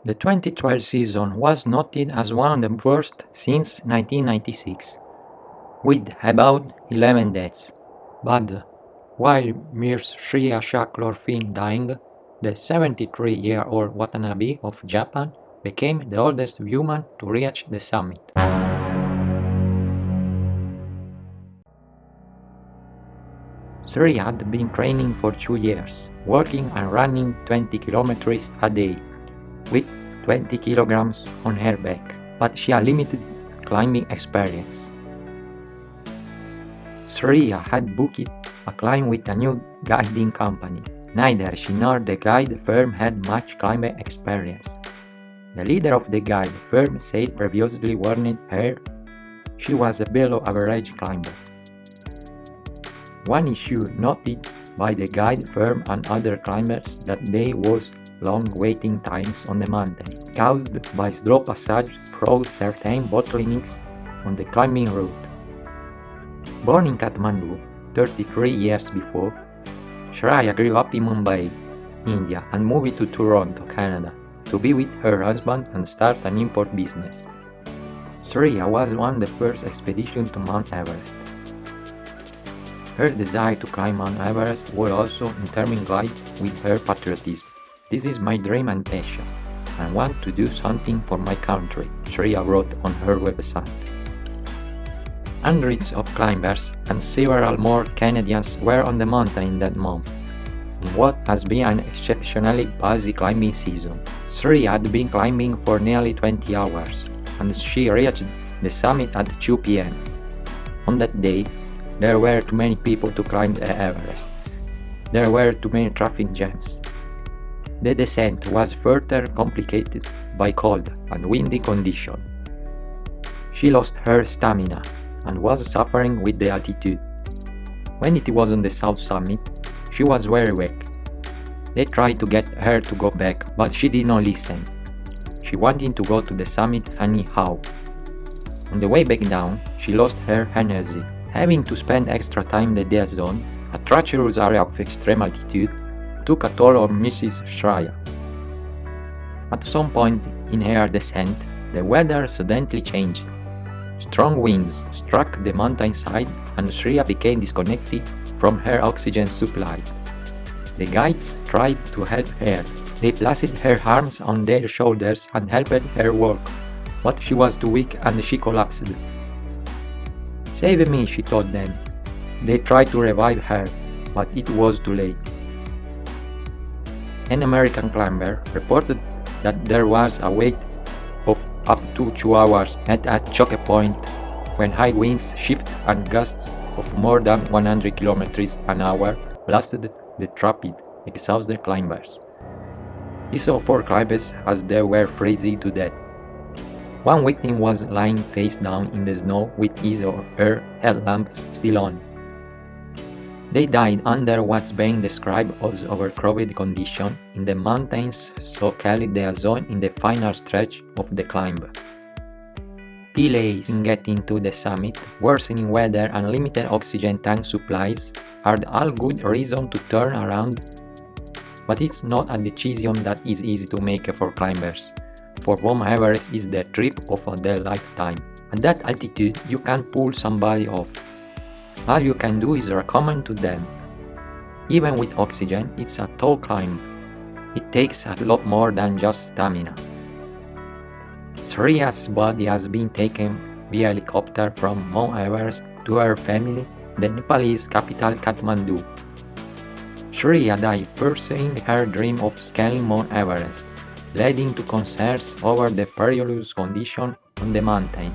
The 2012 season was noted as one of the worst since 1996, with about 11 deaths. But while Miss Shriya Shah-Klorfine dying, the 73-year-old Watanabe of Japan became the oldest woman to reach the summit. Shriya had been training for 2 years, working and running 20 kilometers a day, with 20 kilograms on her back, but she had limited climbing experience. Shriya had booked a climb with a new guiding company. Neither she nor the guide firm had much climbing experience. The leader of the guide firm said previously warned her she was a below average climber. One issue noted by the guide firm and other climbers that day was long waiting times on the mountain, caused by slow passage through certain bottlenecks on the climbing route. Born in Kathmandu 33 years before, Shriya grew up in Mumbai, India and moved to Toronto, Canada to be with her husband and start an import business. Shriya was on the first expedition to Mount Everest. Her desire to climb Mount Everest was also intermingled with her patriotism. "This is my dream and passion. I want to do something for my country," Shriya wrote on her website. Hundreds of climbers and several more Canadians were on the mountain that month, in what has been an exceptionally busy climbing season. Shriya had been climbing for nearly 20 hours, and she reached the summit at 2 p.m. On that day, there were too many people to climb the Everest. There were too many traffic jams. The descent was further complicated by cold and windy conditions. She lost her stamina and was suffering with the altitude. When it was on the south summit, she was very weak. They tried to get her to go back, but she did not listen. She wanted to go to the summit anyhow. On the way back down, she lost her energy. Having to spend extra time in the dead zone, a treacherous area of extreme altitude, took a toll on Mrs. Shriya. At some point in her descent, the weather suddenly changed. Strong winds struck the mountainside and Shriya became disconnected from her oxygen supply. The guides tried to help her. They placed her arms on their shoulders and helped her walk, but she was too weak and she collapsed. "Save me," she told them. They tried to revive her, but it was too late. An American climber reported that there was a wait of up to 2 hours at a choke point when high winds, shifts and gusts of more than 100 kilometers an hour blasted the trapid, exhausted climbers. He saw 4 climbers as they were freezing to death. One victim was lying face down in the snow with his or her headlamps still on. They died under what's being described as overcrowded conditions in the mountains, so called the zone in the final stretch of the climb. Delays in getting to the summit, worsening weather and limited oxygen tank supplies are all good reasons to turn around, but it's not a decision that is easy to make for climbers, for whom Everest is the trip of their lifetime. At that altitude, you can't pull somebody off. All you can do is recommend to them. Even with oxygen, it's a tall climb. It takes a lot more than just stamina. Shriya's body has been taken via helicopter from Mount Everest to her family, the Nepalese capital Kathmandu. Shriya died pursuing her dream of scaling Mount Everest, leading to concerns over the perilous condition on the mountain.